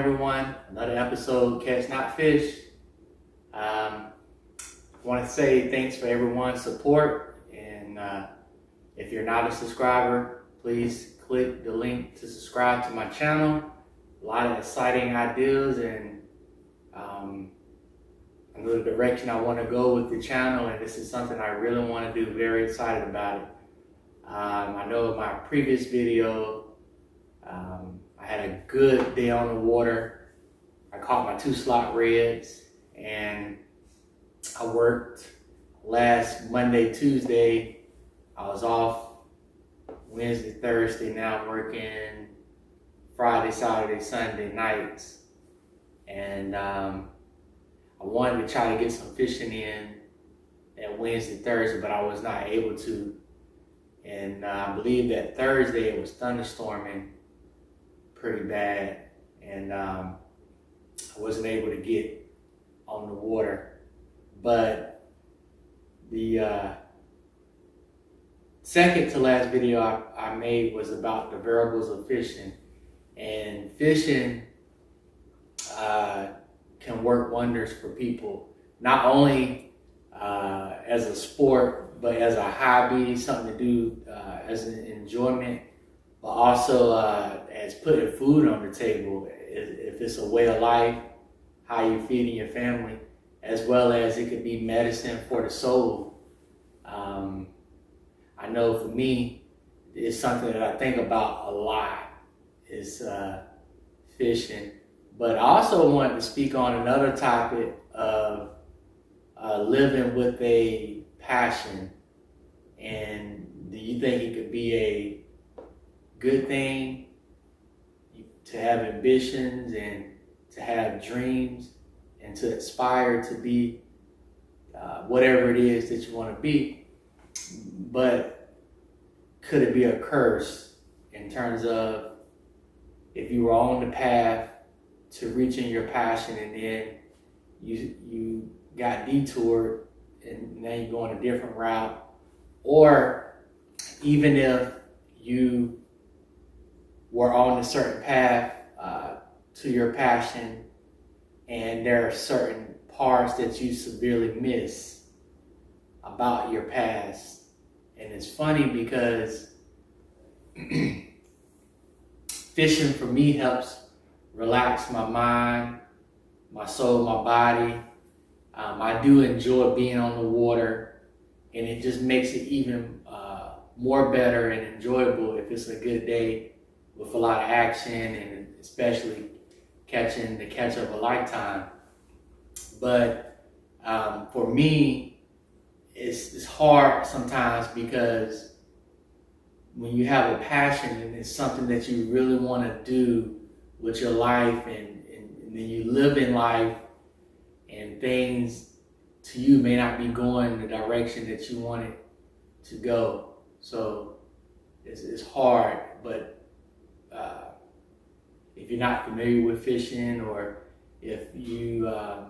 everyone. Another episode, Catch Not Fish. I want to say thanks for everyone's support. And if you're not a subscriber, please click the link to subscribe to my channel. A lot of exciting ideas and a little direction I want to go with the channel. And this is something I really want to do. Very excited about it. I know in my previous video, I had a good day on the water. I caught my 2 slot reds, and I worked last Monday, Tuesday. I was off Wednesday, Thursday. Now I'm working Friday, Saturday, Sunday nights. And I wanted to try to get some fishing in at Wednesday, Thursday, but I was not able to. And I believe that Thursday it was thunderstorming pretty bad, and I wasn't able to get on the water. But the second to last video I made was about the variables of fishing. And fishing can work wonders for people, not only as a sport, but as a hobby, something to do as an enjoyment, but also as putting food on the table. If it's a way of life, how you're feeding your family, as well as it could be medicine for the soul. I know for me, it's something that I think about a lot, is fishing. But I also wanted to speak on another topic of living with a passion. And do you think it could be a good thing to have ambitions and to have dreams and to aspire to be whatever it is that you want to be? But could it be a curse in terms of if you were on the path to reaching your passion and then you got detoured and now you're going a different route? Or even if you were on a certain path to your passion and there are certain parts that you severely miss about your past. And it's funny because fishing for me helps relax my mind, my soul, my body. I do enjoy being on the water, and it just makes it even more better and enjoyable if it's a good day with a lot of action, and especially catching the catch of a lifetime. But for me, it's hard sometimes because when you have a passion and it's something that you really want to do with your life, and then you live in life and things to you may not be going in the direction that you want it to go. So it's hard. But if you're not familiar with fishing, or if you are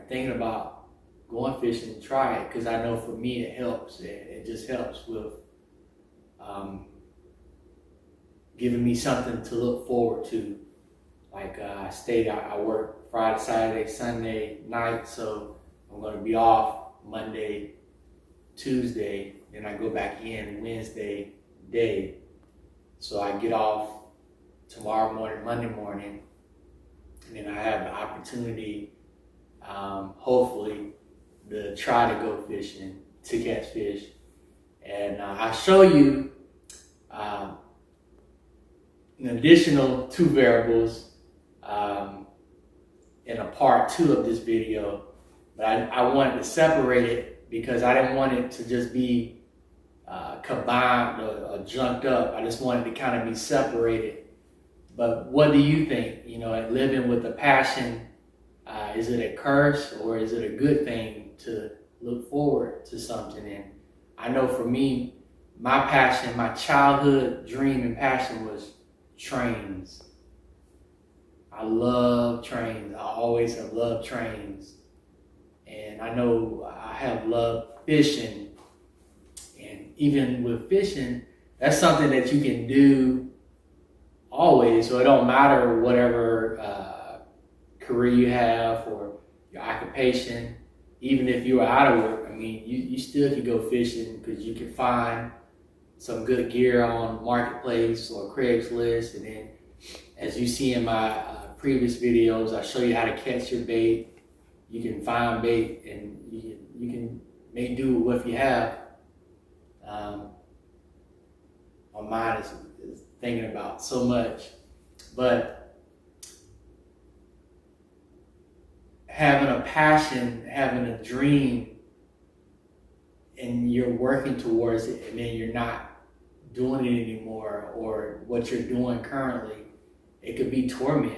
thinking about going fishing, try it, because I know for me it helps. It just helps with giving me something to look forward to. Like I stated, I work Friday, Saturday, Sunday night, so I'm going to be off Monday, Tuesday, then I go back in Wednesday day. So I get off tomorrow morning, Monday morning, and then I have the opportunity, hopefully, to try to go fishing, to catch fish. And I'll show you an additional 2 variables in a part 2 of this video. But I wanted to separate it because I didn't want it to just be combined or junked up. I just wanted to kind of be separated. But what do you think? You know, living with a passion, is it a curse or is it a good thing to look forward to something? And I know for me, my passion, my childhood dream and passion was trains. I love trains. I always have loved trains. And I know I have loved fishing. And even with fishing, that's something that you can do always. So it don't matter whatever you have or your occupation, even if you are out of work, I mean, you still can go fishing because you can find some good gear on Marketplace or Craigslist. And then as you see in my previous videos, I show you how to catch your bait. You can find bait and you can make do with what you have. My mind is thinking about so much, but having a passion, having a dream, and you're working towards it, and then you're not doing it anymore, or what you're doing currently, it could be torment.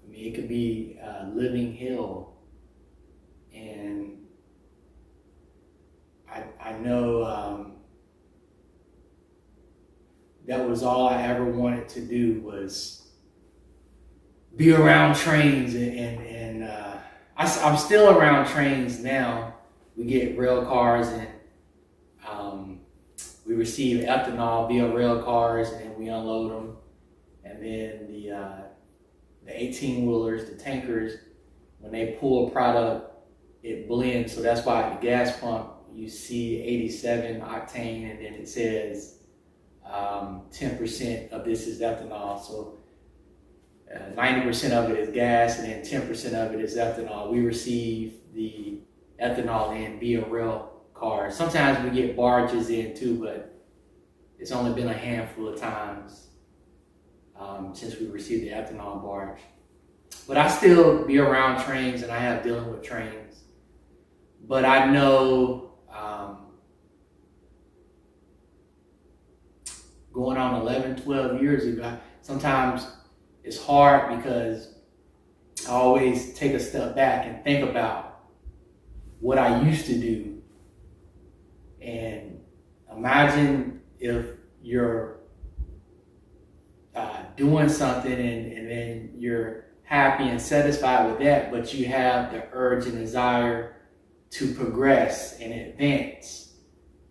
I mean, it could be living hell. And I know that was all I ever wanted to do, was be around trains, and I'm still around trains now. We get rail cars, and we receive ethanol via rail cars, and then we unload them. And then the 18-wheelers, the tankers, when they pull a product, it blends. So that's why at the gas pump you see 87 octane, and then it says 10% of this is ethanol. So 90% of it is gas, and then 10% of it is ethanol. We receive the ethanol in via rail cars. Sometimes we get barges in too, but it's only been a handful of times since we received the ethanol barge. But I still be around trains, and I have dealing with trains. But I know going on 11, 12 years ago, sometimes it's hard because I always take a step back and think about what I used to do. And imagine if you're doing something and then you're happy and satisfied with that, but you have the urge and desire to progress and advance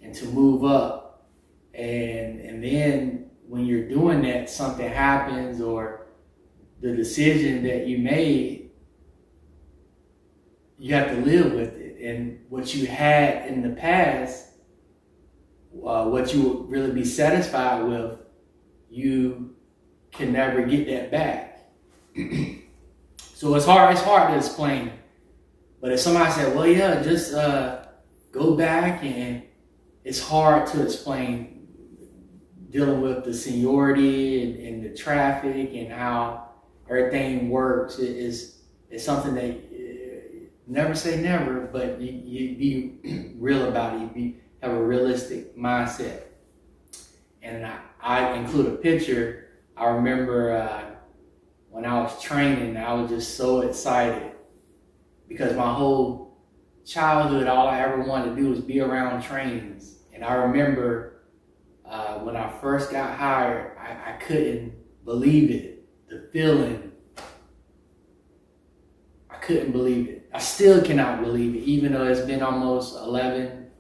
and to move up. And then when you're doing that, something happens, or the decision that you made, you have to live with it. And what you had in the past, what you would really be satisfied with, you can never get that back. So it's hard to explain. But if somebody said, well, yeah, just go back, and it's hard to explain, dealing with the seniority and the traffic and how everything works. It's something that never say never, but you be real about it. You have a realistic mindset. And I include a picture. I remember when I was training, I was just so excited because my whole childhood, all I ever wanted to do was be around trains. And I remember when I first got hired, I couldn't believe it. The feeling, I couldn't believe it. I still cannot believe it, even though it's been almost 11,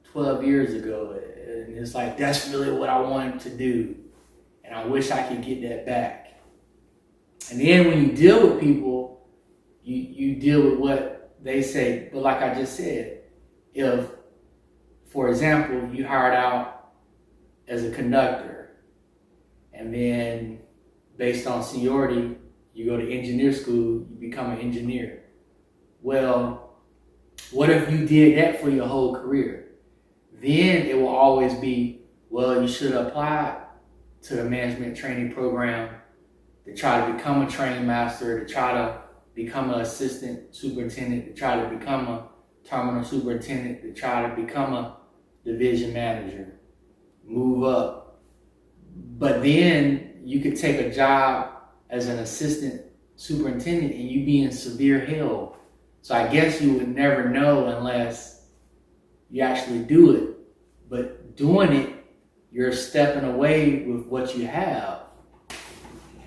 12 years ago. And it's like, that's really what I wanted to do. And I wish I could get that back. And then when you deal with people, you deal with what they say. But like I just said, if, for example, you hired out as a conductor, and then based on seniority, you go to engineer school, you become an engineer. Well, what if you did that for your whole career? Then it will always be, well, you should apply to the management training program to try to become a train master, to try to become an assistant superintendent, to try to become a terminal superintendent, to try to become a division manager, move up. But then you could take a job as an assistant superintendent and you be in severe hell. So I guess you would never know unless you actually do it. But doing it, you're stepping away with what you have.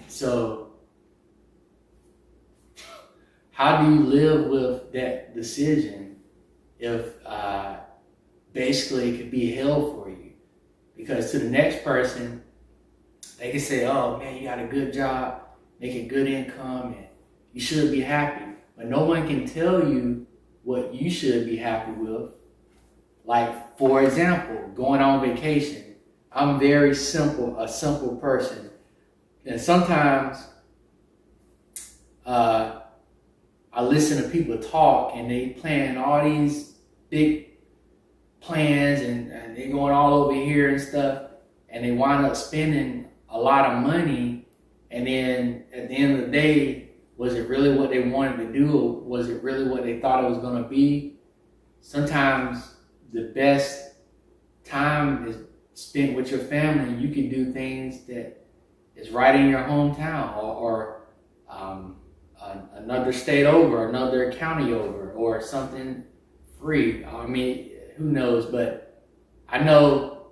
So how do you live with that decision if basically it could be hell for you? Because to the next person, they can say, oh man, you got a good job, making good income, and you should be happy. But no one can tell you what you should be happy with. Like, for example, going on vacation. I'm very simple, a simple person. And sometimes I listen to people talk and they plan all these big plans and they're going all over here and stuff, and they wind up spending a lot of money, and then at the end of the day, was it really what they wanted to do, or was it really what they thought it was going to be? Sometimes the best time is spent with your family. You can do things that is right in your hometown, or another state over, another county over, or something free. I mean, who knows? But I know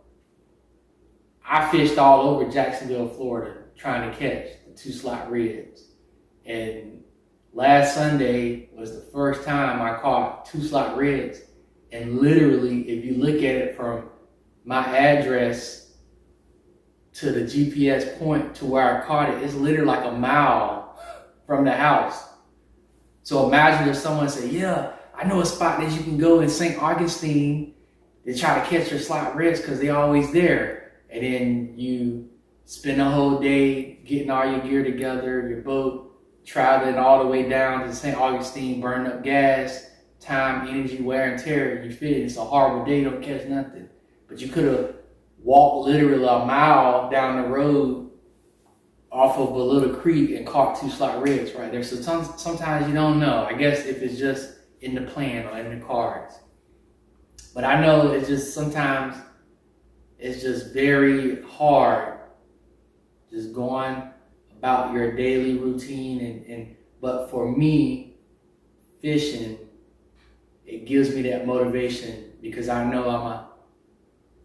I fished all over Jacksonville, Florida, trying to catch the 2 slot reds. And last Sunday was the first time I caught 2 slot reds. And literally, if you look at it from my address to the GPS point to where I caught it, it's literally like a mile from the house. So imagine if someone said, yeah, I know a spot that you can go in St. Augustine to try to catch your slot reds because they're always there. And then you spend a whole day getting all your gear together, your boat, traveling all the way down to St. Augustine, burning up gas, time, energy, wear and tear. You fit it. It's a horrible day, you don't catch nothing. But you could have walked literally a mile down the road off of a little creek and caught 2 slot reds right there. So sometimes you don't know. I guess if it's just in the plan or in the cards. But I know it's just sometimes it's just very hard just going about your daily routine. But for me, fishing, it gives me that motivation because I know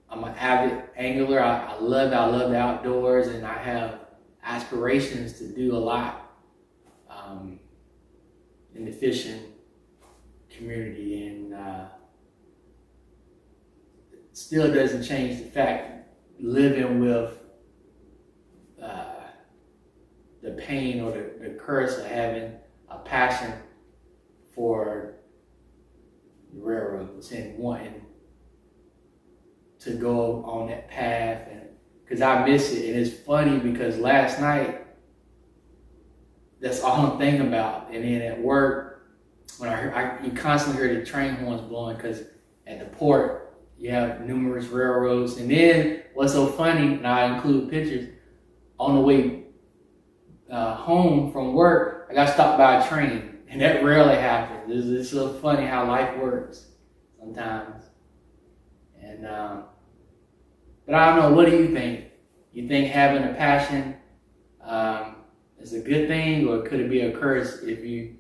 I'm an avid angler. I love the outdoors, and I have aspirations to do a lot in the fishing community, and it still doesn't change the fact living with the pain or the curse of having a passion for railroads and wanting to go on that path, and because I miss it. And it's funny because last night, that's all I'm thinking about. And then at work, when you constantly hear the train horns blowing because at the port, you have numerous railroads. And then what's so funny, and I include pictures, on the way home from work, I got stopped by a train. And that rarely happens. It's so funny how life works sometimes. And but I don't know, what do you think? You think having a passion is a good thing, or could it be a curse if you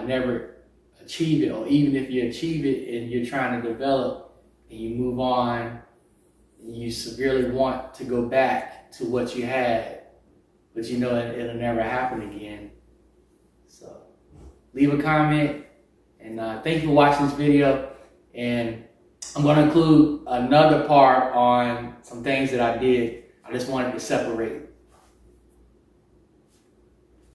never achieve it, or even if you achieve it and you're trying to develop and you move on and you severely want to go back to what you had, but you know it'll never happen again? So leave a comment, and thank you for watching this video. And I'm going to include another part on some things that I did. I just wanted to separate